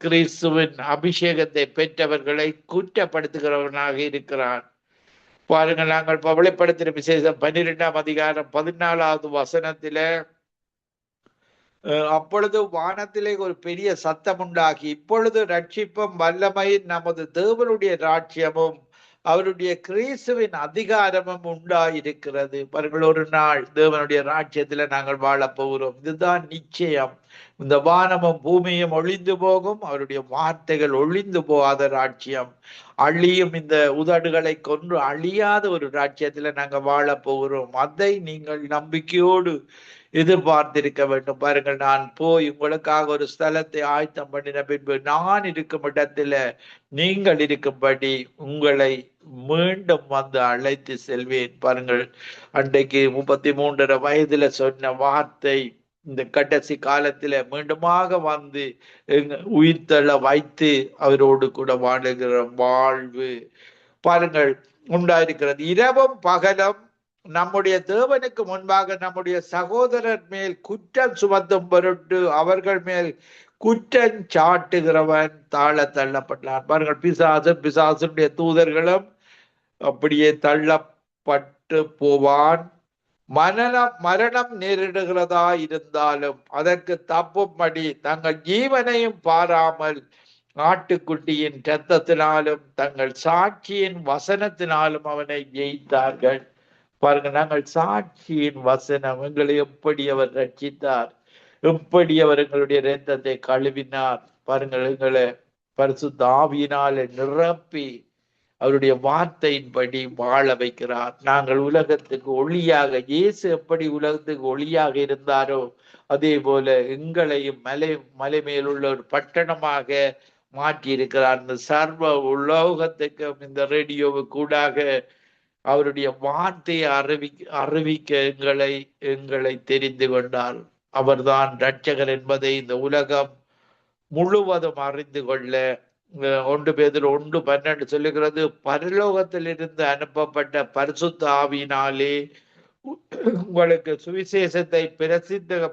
கிறிஸ்துவின் அபிஷேகத்தை பெற்றவர்களை குற்றப்படுத்துகிறவனாக இருக்கிறான். பாருங்கள், நாங்கள் வெளிப்படுத்தின விசேஷம் 12ஆம் அதிகாரம் 14வது வசனத்தில அப்பொழுது வானத்திலே ஒரு பெரிய சத்தம் உண்டாகி, இப்பொழுது ரட்சிப்பும் வல்லமையும் நமது தேவனுடைய ராஜ்யமும் அவருடைய கிறிஸ்துவின் அதிகாரமும் உண்டாயிருக்கிறது. பாருங்கள், ஒரு நாள் தேவனுடைய ராஜ்யத்துல நாங்கள் வாழப் போகிறோம். இதுதான் நிச்சயம். இந்த வானமும் பூமியும் ஒழிந்து போகும், அவருடைய வார்த்தைகள் ஒழிந்து போகாத ராஜ்யம். அழியும் இந்த உதடுகளை கொன்று அழியாத ஒரு ராஜ்யத்துல நாங்க வாழப் போகிறோம். அதை நீங்கள் நம்பிக்கையோடு எதிர்பார்த்திருக்க வேண்டும். பாருங்கள், நான் போய் உங்களுக்காக ஒரு ஸ்தலத்தை ஆயத்தம் பண்ணின பின்பு நான் இருக்கும் இடத்துல நீங்கள் இருக்கும்படி உங்களை மீண்டும் வந்து அழைத்து செல்வேன். பாருங்கள், அன்றைக்கு 33 வயதுல சொன்ன வார்த்தை இந்த கடைசி காலத்துல மீண்டுமாக வந்து உயிர்த்தெழ வைத்து அவரோடு கூட வாழுகிற வாழ்வு பாருங்கள் உண்டாயிருக்கிறது. இரவும் பகலும் நம்முடைய தேவனுக்கு முன்பாக நம்முடைய சகோதரர் மேல் குற்றம் சுமத்தும் பொருட்டு அவர்கள் மேல் குற்றம் சாட்டுகிறவன் தாழ தள்ளப்பட்டான். பாருங்கள், பிசாசுடைய தூதர்களும் அப்படியே தள்ளப்பட்டு போவான். மரணம் நேரிடுகிறதா இருந்தாலும் அதற்கு தப்பும்படி தங்கள் ஜீவனையும் பாராமல் ஆட்டுக்குட்டியின் இரத்தத்தினாலும் தங்கள் சாட்சியின் வசனத்தினாலும் அவனை ஜெயித்தார்கள். பாருங்க, நாங்கள் சாட்சியின் வசனம் எங்களை எப்படி அவர் ரட்சித்தார், எப்படி அவர் எங்களுடைய இரத்தத்தை கழுவினார். பாருங்கள், எங்களை பரிசுத்த ஆவியினாலே நிரப்பி அவருடைய வார்த்தையின்படி வாழ வைக்கிறார். நாங்கள் உலகத்துக்கு ஒளியாக, இயேசு எப்படி உலகத்துக்கு ஒளியாக இருந்தாரோ அதே போல எங்களையும் மலை மேலுள்ள ஒரு பட்டணமாக மாற்றி இருக்கிறார். இந்த சர்வ உலோகத்துக்கும் இந்த ரேடியோவு கூடாக அவருடைய வார்த்தையை அறிவிக்க எங்களை தெரிந்து கொண்டார். அவர்தான் இரட்சகர் என்பதை இந்த உலகம் முழுவதும் அறிந்து கொள்ள 1 பேதுரு 1:12 சொல்லுகிறது, பரலோகத்திலிருந்து அனுப்பப்பட்ட பரிசுத்த ஆவியினாலே உங்களுக்கு சுவிசேஷத்தை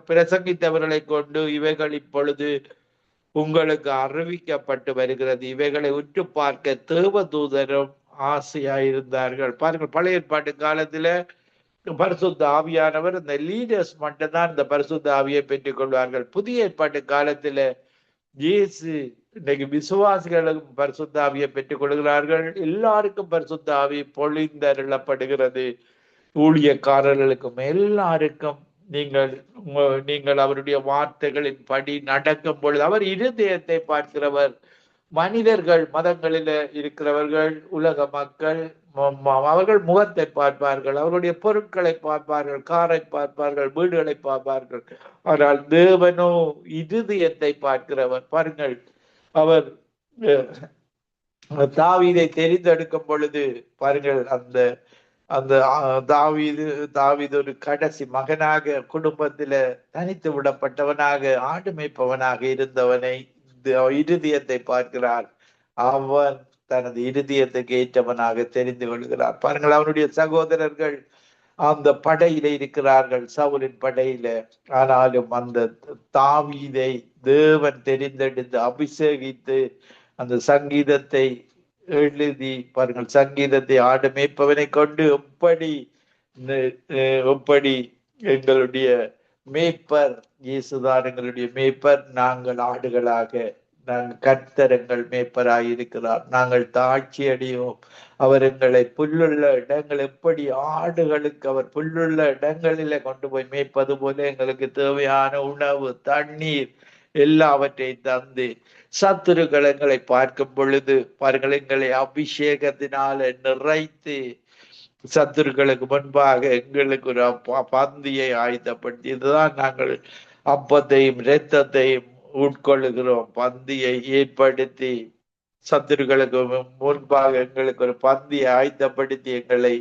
பிரசங்கித்தவர்களை கொண்டு இவைகள் இப்பொழுது உங்களுக்கு அறிவிக்கப்பட்டு வருகிறது. இவைகளை உற்று பார்க்க தேவதூதரும் ஆசையாயிருந்தார்கள். பாருங்கள், பழைய ஏற்பாட்டு காலத்துல பரிசுத்த ஆவியானவர் இந்த லீடர்ஸ் மட்டும்தான் இந்த பரிசுத்த ஆவியை பெற்றுக் கொள்வார்கள். புதிய ஏற்பாட்டு காலத்துல இயேசு இன்னைக்கு விசுவாசிகளுக்கும் பரிசுத்த ஆவியை பெற்றுக் கொள்கிறார்கள். எல்லாருக்கும் பரிசுத்த ஆவி பொழிந்தருளப்படுகிறது. ஊழியக்காரர்களுக்கும் எல்லாருக்கும் நீங்கள் அவருடைய வார்த்தைகளின் படி நடக்கும் பொழுது அவர் இருதயத்தை பார்க்கிறவர். மனிதர்கள், மதங்களில இருக்கிறவர்கள், உலக மக்கள் அவர்கள் முகத்தை பார்ப்பார்கள், அவருடைய பொருட்களை பார்ப்பார்கள், காரை பார்ப்பார்கள், வீடுகளை பார்ப்பார்கள். ஆனால் தேவனோ இருதயத்தை பார்க்கிறவர். பாருங்கள், அவர் தாவீதை தெரிந்தெடுக்கும் பொழுது பாருங்கள், அந்த தாவீது ஒரு கடைசி மகனாக குடும்பத்தில தனித்து விடப்பட்டவனாக ஆடு மேய்ப்பவனாக இருந்தவனை இருதயத்தை பார்க்கிறார். அவன் தனது இருதயத்துக்கு ஏற்றவனாக தெரிந்து கொள்கிறார். பாருங்கள், அவனுடைய சகோதரர்கள் அந்த படையில இருக்கிறார்கள், சவுலின் படையில. ஆனாலும் அந்த தாவீதை தேவன் தெரிந்தெடுத்து அபிஷேகித்து அந்த சங்கீதத்தை எழுதி பாருங்கள், சங்கீதத்தை ஆடு மேய்ப்பவனை கொண்டு எப்படி எங்களுடைய மேய்ப்பர் இயேசுதான் எங்களுடைய மேய்ப்பர், நாங்கள் ஆடுகளாக, நாங்கள் கர்த்தரங்கள் மேய்ப்பராக இருக்கிறார், நாங்கள் தாட்சி அடையோம். அவர் எங்களை புல்லுள்ள இடங்கள், எப்படி ஆடுகளுக்கு அவர் புல்லுள்ள இடங்களில கொண்டு போய் மேய்ப்பது போல எங்களுக்கு தேவையான உணவு, தண்ணீர் எல்லாவற்றையும் தந்து சத்துருக்களை எங்களை பார்க்கும் பொழுது பாருங்கள், எங்களை அபிஷேகத்தினால நிறைத்து சத்துருக்களுக்கு முன்பாக எங்களுக்கு ஒரு பந்தியை ஆயத்தப்படுத்தி, இதுதான் நாங்கள் அப்பத்தையும் இரத்தத்தையும் உட்கொள்ளுகிறோம். பந்தியை ஏற்படுத்தி சத்துருக்களுக்கு முன்பாக எங்களுக்கு ஒரு பந்தியை ஆயத்தப்படுத்தி எங்களை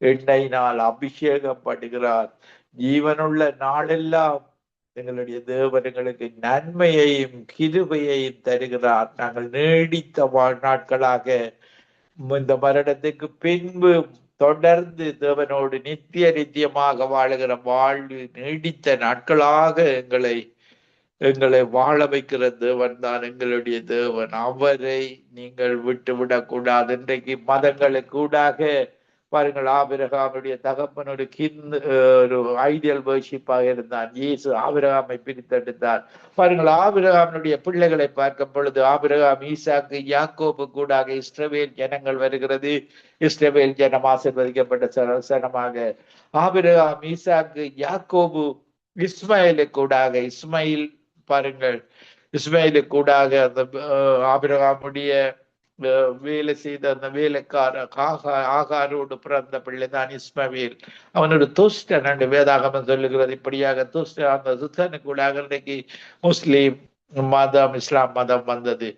எண்ணெயினால் அபிஷேகம் பண்ணுகிறார். ஜீவனுள்ள நாளெல்லாம் எங்களுடைய தேவன் எங்களுக்கு நன்மையையும் கிருபையையும் தருகிறார். நாங்கள் நீடித்த நாட்களாக இந்த மரணத்துக்கு பின்பு தொடர்ந்து தேவனோடு நித்தியமாக வாழுகிற வாழ்வு நீடித்த நாட்களாக எங்களை வாழ வைக்கிற தேவன் தான் எங்களுடைய தேவன். அவரை நீங்கள் விட்டு விடக்கூடாது. இன்றைக்கு மதங்களுக்கு கூடாக பாருங்கள், ஆபிரகாமுடைய தகப்பன் ஒரு ஒரு ஐடியல் வர்ஷிப்பாக இருந்தான். இயேசு ஆபிரகாமை பிரித்தெடுத்தார். பாருங்கள், ஆபிரகாமுடைய பிள்ளைகளை பார்க்கும் பொழுது ஆபிரகாம், ஈசாக்கு, யாக்கோபு கூடாக இஸ்ரவேல் ஜனங்கள் வருகிறது. இஸ்ரவேல் ஜனம் ஆசீர்வதிக்கப்பட்ட சனமாக. ஆபிரகாம், ஈசாக்கு, யாக்கோபு, இஸ்மாயிலு கூடாக இஸ்மாயில் பாருங்கள், இஸ்மாயிலு கூடாக அந்த ஆபிரகாமுடைய வேலை செய்த அந்த வேலைக்கார ஆகாரோடு பிறந்த பிள்ளைதான் இஸ்மவேல். அவன் ஒரு துஷ்டன் என்று வேதாகமம் சொல்லுகிறது. இப்படியாக அந்த துஷ்டனுக்குள்ளாக இன்றைக்கு முஸ்லீம் மதம், இஸ்லாம் மதம் வந்தது.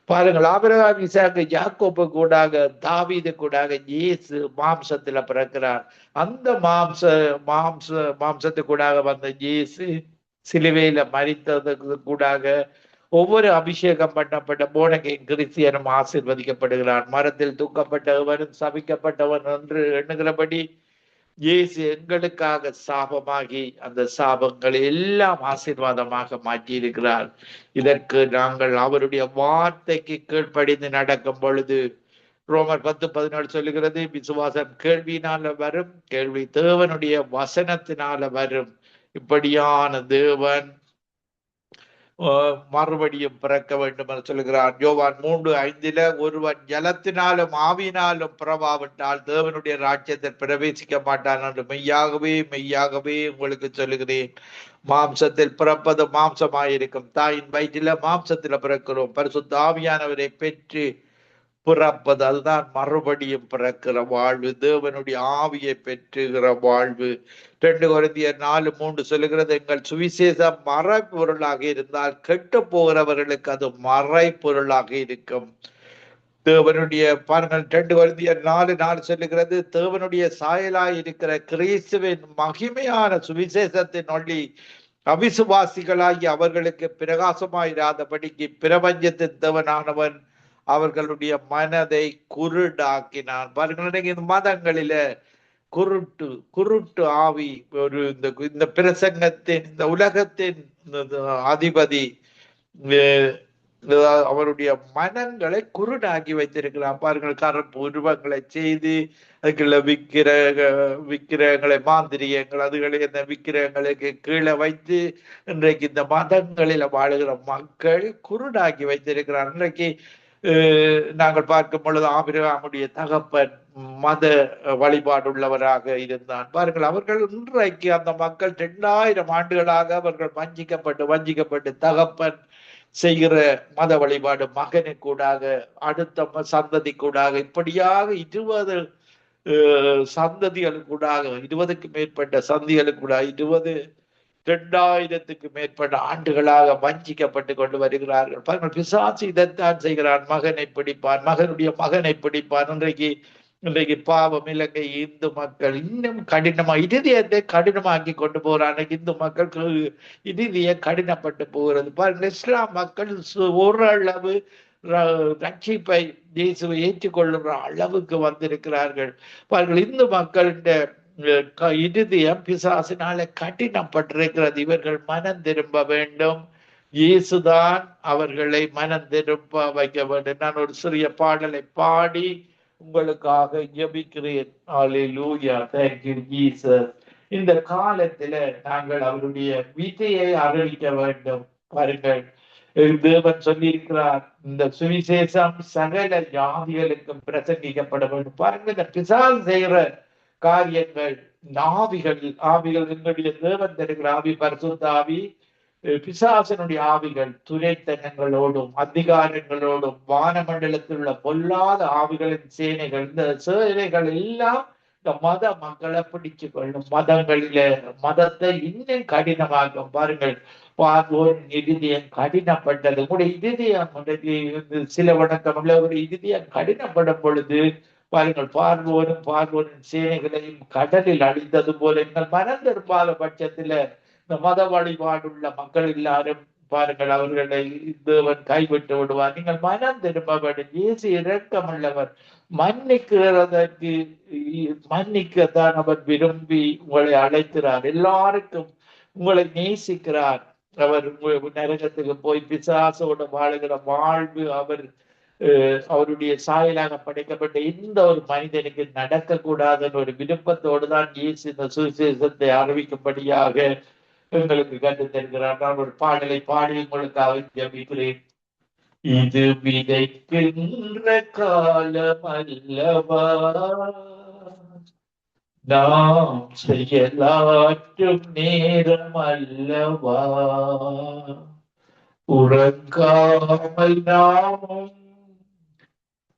பாருங்கள், ஆபிரகாம், ஈசாக்கு, யாக்கோபு கூடாக தாவீது கூடாக இயேசு மாம்சத்துல பிறக்கிறார். அந்த மாம்சத்துக்கூடாக வந்த இயேசு சிலுவையில மரித்ததுக்கு கூடாக ஒவ்வொரு அபிஷேகம் பண்ணப்பட்ட போனகையும் கிறிஸ்தியனும் ஆசீர்வதிக்கப்படுகிறார். மரத்தில் தூக்கப்பட்டவனும் சபிக்கப்பட்டவன் என்று எண்ணுகிறபடி இயேசு எங்களுக்காக சாபமாகி அந்த சாபங்களை எல்லாம் ஆசீர்வாதமாக மாற்றியிருக்கிறார். இதற்கு நாங்கள் அவருடைய வார்த்தைக்கு கீழ்ப்படிந்து நடக்கும் பொழுது ரோமர் 10:14 சொல்லுகிறது, விசுவாசம் கேள்வியினால வரும், கேள்வி தேவனுடைய வசனத்தினால வரும். இப்படியான தேவன் மறுபடியும் பிறக்க வேண்டும் என்று சொல்லுகிறார். யோவான் 3:5 ஒருவன் ஜலத்தினாலும் ஆவியினாலும் பிறவாவிட்டால் தேவனுடைய ராஜ்யத்தில் பிரவேசிக்க மாட்டான் என்று மெய்யாகவே மெய்யாகவே உங்களுக்கு சொல்லுகிறேன். மாம்சத்தில் பிறப்பது மாம்சமாயிருக்கும். தாயின் வயிற்றில மாம்சத்துல பிறக்கிறோம். பரிசுத்த ஆவியானவரை பெற்று பிறப்பது, அதுதான் மறுபடியும் பிறக்கிற வாழ்வு, தேவனுடைய ஆவியை பெற்றுகிற வாழ்வு. 2 கொரிந்தியர் 4:3 சொல்லுகிறது, எங்கள் சுவிசேஷம் மறைப்பொருளாக இருந்தால் கெட்டு போகிறவர்களுக்கு அது மறைப்பொருளாக இருக்கும். தேவனுடைய பாருங்கள், 2 கொரிந்தியர் 4:4 சொல்லுகிறது, தேவனுடைய சாயலாய் இருக்கிற கிறிஸ்துவின் மகிமையான சுவிசேஷத்தின் ஒளி அவிசுவாசிகளாகி அவர்களுக்கு பிரகாசமாயிராதபடிக்கு பிரபஞ்சத்தின் தேவனானவன் அவர்களுடைய மனதை குருடாக்கினான். பாருங்கள், இந்த மதங்களில குருட்டு ஆவி ஒரு இந்த பிரசங்கத்தின், இந்த உலகத்தின் அதிபதி அவருடைய மனங்களை குருடாக்கி வைத்திருக்கிறான். பாருங்கள், கருப்பு உருவங்களை செய்து அதுக்குள்ள விக்கிரகங்களை, மாந்திரியங்கள், அதுகளை அந்த விக்கிரகங்களுக்கு கீழே வைத்து இன்றைக்கு இந்த மதங்களில வாழுகிற மக்கள் குருடாக்கி வைத்திருக்கிறார். இன்றைக்கு நாங்கள் பார்க்கும் பொழுது ஆபிரகாமுடைய தகப்பன் மத வழிபாடுள்ளவராக இருந்தான். பாருங்கள், அவர்கள் இன்றைக்கு அந்த மக்கள் 2000 ஆண்டுகளாக அவர்கள் வஞ்சிக்கப்பட்டு தகப்பன் செய்கிற மத வழிபாடு மகனுக்கூடாக, அடுத்த சந்ததி கூடாக, இப்படியாக 20 சந்ததிகளுக்கூடாக, 20க்கு மேற்பட்ட சந்திகளுக்கூடாக 2000க்கு மேற்பட்ட ஆண்டுகளாக வஞ்சிக்கப்பட்டு கொண்டு வருகிறார்கள். பாருங்கள், பிசாசு இதைத்தான் செய்கிறான். மகனை பிடிப்பான், மகனுடைய மகனை பிடிப்பான். இன்றைக்கு பாவம் இலங்கை இந்து மக்கள் இன்னும் இறுதியத்தை கடினமாக்கி கொண்டு போறாங்க. இந்து மக்களுக்கு இறுதியை கடினப்பட்டு போகிறது. பாருங்கள், இஸ்லாம் மக்கள் ஓரளவு ரட்சிப்பை இயேசுவை ஏற்றுக்கொள்ளுகிற அளவுக்கு வந்திருக்கிறார்கள். பாருங்கள், இந்து மக்களுடைய இருதயம் பிசாசினால கடினப்பட்டிருக்கிறது. இவர்கள் மனம் திரும்ப வேண்டும். இயேசுதான் அவர்களை மனம் திரும்ப வைக்க வேண்டும். நான் ஒரு சிறிய பாடலை பாடி உங்களுக்காக ஜெபிக்கிறேன். அல்லேலூயா, thank you Jesus. இந்த காலத்துல நாங்கள் அவருடைய விதையை அறிவிக்க வேண்டும். பாருங்கள், தேவன் சொல்லியிருக்கிறார், இந்த சுவிசேஷம் சகல ஜாதிகளுக்கும் பிரசங்கிக்கப்பட வேண்டும். பாருங்கள், இந்த பிசாசு செய்கிற காரியங்கள், ஆவிகள் எங்களுடைய தேவன் தருகிற ஆவி, பரிசுத்த ஆவி, பிசாசனுடைய ஆவிகள் துரைத்தனங்களோடும் அதிகாரங்களோடும் வானமண்டலத்தில் உள்ள பொல்லாத ஆவிகளின் சேனைகள், இந்த சேனைகள் எல்லாம் இந்த மத மக்களை பிடிச்சு கொள்ளும். மதத்தை இன்னும் கடினமாக்கும். பாருங்கள், பார்வோன் இருதயம் கடினப்பட்டது. உங்களுடைய இருதயம் சில வணக்கம் உள்ள ஒரு இருதயம் கடினப்படும் பொழுது பாருங்கள், பார்வோனின் சேனைகளையும் கடலில் அழிந்தது போல எங்கள் மனம் திரும்பாத பட்சத்துல இந்த மத வழிபாடுள்ள மக்கள் எல்லாரும் பாருங்கள், அவர்களை தேவன் கைவிட்டு விடுவார். நீங்கள் மனம் திரும்ப வேண்டும். இயேசு இரக்கமுள்ளவர், மன்னிக்கத்தான் அவர் விரும்பி உங்களை அழைக்கிறார். எல்லாருக்கும் உங்களை நேசிக்கிறார். அவர் நரகத்துக்கு போய் பிசாசோட வாழுகிற வாழ்வு அவர் அவருடைய சாயலாக படைக்கப்பட்ட எந்த ஒரு மனிதனுக்கு நடக்கக்கூடாதுன்னு ஒரு விருப்பத்தோடு தான் இயேசு இந்த சுவிசேஷத்தை அறிவிக்கும்படியாக எங்களுக்கு கண்டு தருகிறார். நான் ஒரு பாடலை பாடி உங்களுக்காக ஜெபிக்கிறேன். இது விதைக்கின்ற காலம் அல்லவா, நாம் செயலாற்றும் நேரம் அல்லவா, உறங்காமல் நாமும்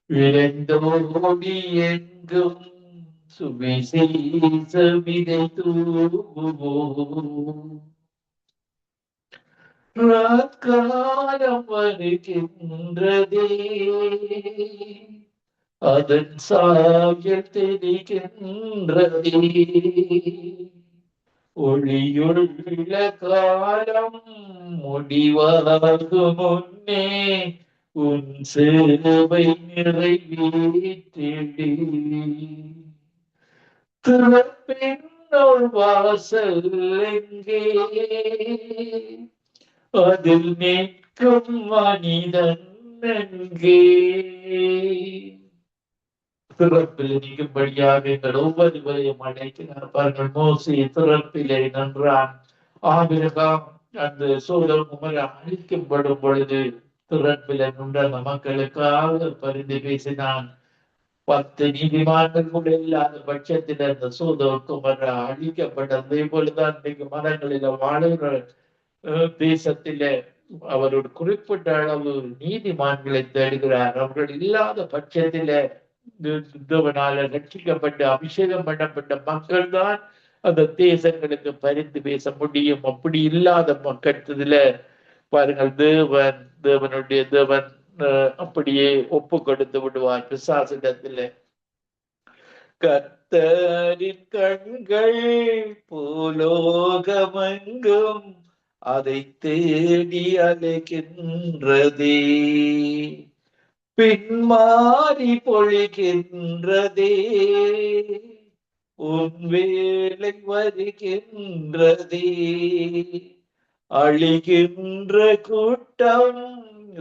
விரைந்தோடி எங்கும் சுவிசேஷ விதை தூவுவோம். ராக்காலம் வருகின்றதே, அதன் சாயல் தெரிகின்றதே, ஒளியுள்ள காலம் முடிவாகும் முன்னே உன் சேவை நிறைவேற்றிடு. திறப்பின்னோள் வாசல் எங்கே, அதில் நிற்கும் மனிதன் எங்கே. திறப்பில் நீக்கும்படியாக எங்கள் ஒவ்வொருவரையும் அழைக்கிறார். பாருங்கள், மோசே திறப்பிலே நின்றான். ஆபிரகாம் அந்த சோதம் அழிக்கப்படும் பொழுது திறப்பில நின்ற அந்த மக்களுக்காக பரிந்து பேசினான். 10 நீதிமான்கள் கூட இல்லாத பட்சத்தில் அந்த சோதம் குமரா அழிக்கப்பட்டது. அதே போலதான் இன்னைக்கு மதங்களில வாழுகிற தேசத்தில அவர் ஒரு குறிப்பிட்ட அளவு நீதிமான்களை தேடுகிறார். அவர்கள் இல்லாத பட்சத்தில தேவனால ரட்சிக்கப்பட்டு அபிஷேகம் பண்ணப்பட்ட மக்கள் தான் அந்த தேசங்களுக்கு பரிந்து பேச முடியும். அப்படி இல்லாத மக்கள் பாருங்கள், தேவன் அப்படியே ஒப்பு கொடுத்து விடுவார் பிசாசிடத்துல. கர்த்தரின் கண்கள் பூலோகமெங்கும் அதை தேடி அழைக்கின்றதே, பின்மாறி பொழிகின்றதே, உன் வேலை வருகின்றதே, அழிகின்ற கூட்டம்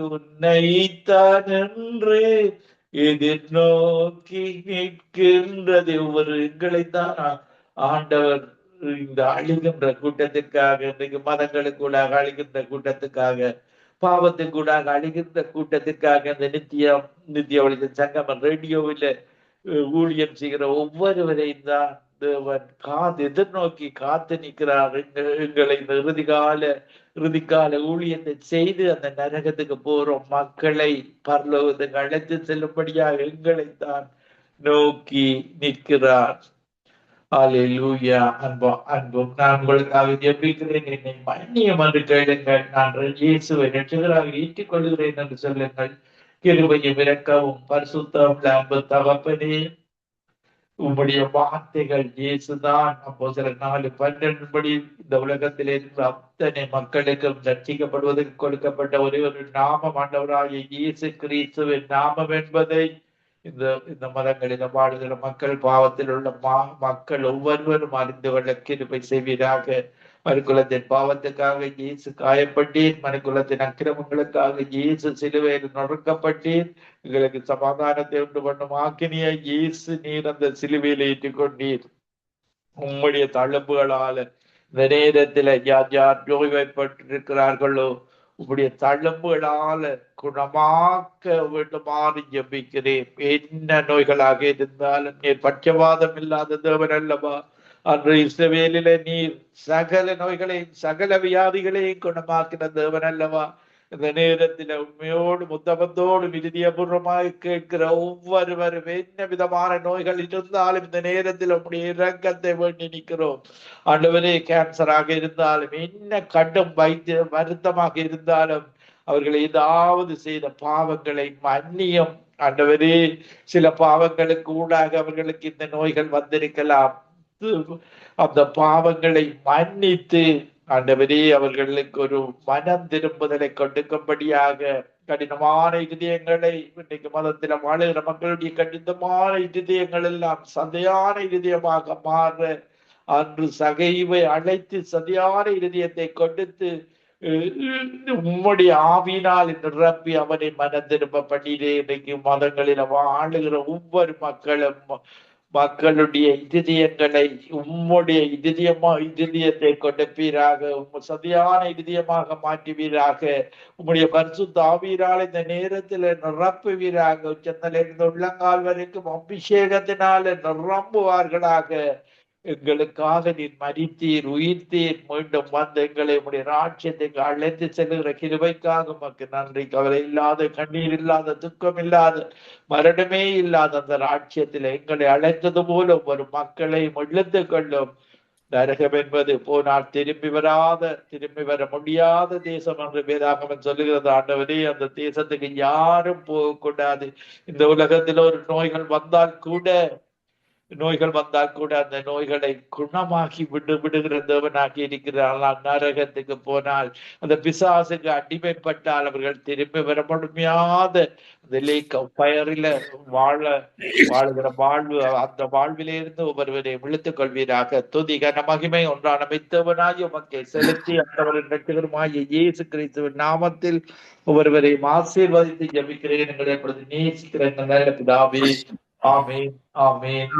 உன்னைத்தான் என்று எதிர்நோக்கி நிற்கின்றது. ஒவ்வொரு எங்களைத்தான் ஆண்டவர் இந்த அழிகின்ற கூட்டத்திற்காக, இன்றைக்கு மதங்களுக்கூடாக அழிகின்ற கூட்டத்துக்காக, பாவத்துக்கூடாக அழிகின்ற கூட்டத்திற்காக இந்த நித்திய ஒளி சங்கமம் ரேடியோவில் ஊழியம் செய்கிற ஒவ்வொருவரையும் தான் தேவன் எதிர்நோக்கி காத்து நிற்கிறார். எங்களை இந்த இறுதிக்கால ஊழியத்தை செய்து அந்த நரகத்துக்கு போறோம் மக்களை பரலோகத்துக்கு அழைத்து செல்லும்படியாக எங்களைத்தான் நோக்கி நிற்கிறார். அல்லேலூயா. அன்பும் நான் உங்களுக்காக ஜெபிக்கிறேன். என்னை மன்னியும் என்று கேளுங்கள். நான் இயேசுவை ரட்சகராக ஏற்றுக் கொள்கிறேன் என்று சொல்லுங்கள். கிருபையும் இரக்கவும் பரிசுத்தம் அன்பு தகப்பனே, உம்முடைய வார்த்தைகள் இயேசுதான். அப்போஸ்தலர் 4:12 படி இந்த உலகத்திலே இருக்கிற அத்தனை மக்களுக்கும் ரட்சிக்கப்படுவதற்கு கொடுக்கப்பட்ட ஒரே ஒரு நாமம் ஆண்டவராகிய இயேசு கிறிஸ்துவின் நாமம் என்பதை இந்த மதங்களில் வாழுகிற மக்கள், பாவத்தில் உள்ள மக்கள் ஒவ்வொருவரும் அறிந்து கொள்ள கிருபை செய்வீராக. மனுக்குலத்தின் பாவத்துக்காக இயேசு காயப்பட்டீர், மனுக்குலத்தின் அக்கிரமங்களுக்காக இயேசு சிலுவையில் நொறுக்கப்பட்டீர். எங்களுக்கு சமாதானத்தை உண்டு பண்ணும் ஆக்கினிய இயேசு நீர் அந்த சிலுவையில் ஏற்றுக் கொண்டீர். உம்முடைய தழும்புகளால இந்த நேரத்தில் யார் நோய்வாய்ப்பட்டிருக்கிறார்களோ உம்முடைய தழும்புகளால குணமாக்க வேண்டுமாறு ஜெபிக்கிறேன். என்ன நோய்களாக இருந்தாலும் நீர் பட்சவாதம் இல்லாத தேவன் அல்லவா? அன்று இஸ்ரவேலில நீர் சகல நோய்களையும் சகல வியாதிகளையும் குணமாக்கின தேவன் அல்லவா? இந்த நேரத்தில் உண்மையோடு முத்தபத்தோடு விருதியபூர்வமாக கேட்கிற ஒவ்வொருவரும் என்ன விதமான நோய்கள் இருந்தாலும் இந்த நேரத்தில் உங்களுடைய இரக்கத்தை வேண்டி நிற்கிறோம். ஆண்டவரே, கேன்சராக இருந்தாலும் என்ன கடும் வருத்தமாக இருந்தாலும் அவர்கள் ஏதாவது செய்த பாவங்களை மன்னியும் ஆண்டவரே. சில பாவங்களுக்கு ஊடாக அவர்களுக்கு இந்த நோய்கள் வந்திருக்கலாம். அந்த பாவங்களை மன்னித்து ஆண்டவரே அவர்களுக்கு ஒரு மனம் திரும்புதலை கொடுக்கும்படியாக கடினமான இதயங்களை, இன்னைக்கு மதத்தில வாழுகிற மக்களுடைய கடினமான இதயங்கள் எல்லாம் சதையான இதயமாக மாற அன்று சகைவை அழைத்து சதையான இதயத்தை கொடுத்து உம்முடைய ஆவினால் நிரப்பி அவனை மன திரும்ப பண்ணிலே இன்றைக்கு மதங்களில வாழுகிற ஒவ்வொரு மக்களுடைய இதயங்களை உம்முடைய இதயத்தை கொடுப்பீராக, சதியான இதயமாக மாற்றுவீராக. உம்முடைய பரிசுத்த ஆவியால் இந்த நேரத்தில் நிரப்புவீராக. உச்சத்திலிருந்து உள்ளங்கால் வரைக்கும் அபிஷேகத்தினால நிரம்புவார்களாக. எங்களுக்காக நீர் மரித்தீர், உயிர்த்தீர், மீண்டும் வந்து எங்களை உடைய ராட்சியத்துக்கு அழைத்து செல்லுகிற கிருபைக்காக உமக்கு நன்றி. கவலை இல்லாத, கண்ணீர் இல்லாத, துக்கம் இல்லாத, மரணமே இல்லாத அந்த ராட்சியத்தில் எங்களை அழைத்தது போல ஒரு மக்களை இழுத்து கொள்ளும். நரகம் என்பது போனால் திரும்பி வர முடியாத தேசம் என்று வேதாகமம் சொல்லுகிறது. ஆண்டவரே, அந்த தேசத்துக்கு யாரும் போகக்கூடாது. இந்த உலகத்தில் ஒரு நோய்கள் வந்தால் கூட அந்த நோய்களை குணமாக்கி விடுகிற தேவனாகி இருக்கிறார்கள். நரகத்துக்கு போனால், அந்த பிசாசுக்கு அடிமைப்பட்டால் அவர்கள் திரும்பி வர முடியாத பயரில வாழுகிற வாழ்வு, அந்த வாழ்விலிருந்து ஒவ்வொருவரை விழுத்துக் கொள்வீராக. துதி கன மகிமை ஒன்றான மெத்தவனாய் உமக்கு செலுத்தி அந்தவரின் ரட்சகருமாகிய இயேசு கிறிஸ்துவின் நாமத்தில் ஒவ்வொருவரையும் ஆசீர்வதித்து ஜெபிக்கிறேன். எங்களை நேசிக்கிற நல்ல பிதாவே. ஆமென், ஆமென்.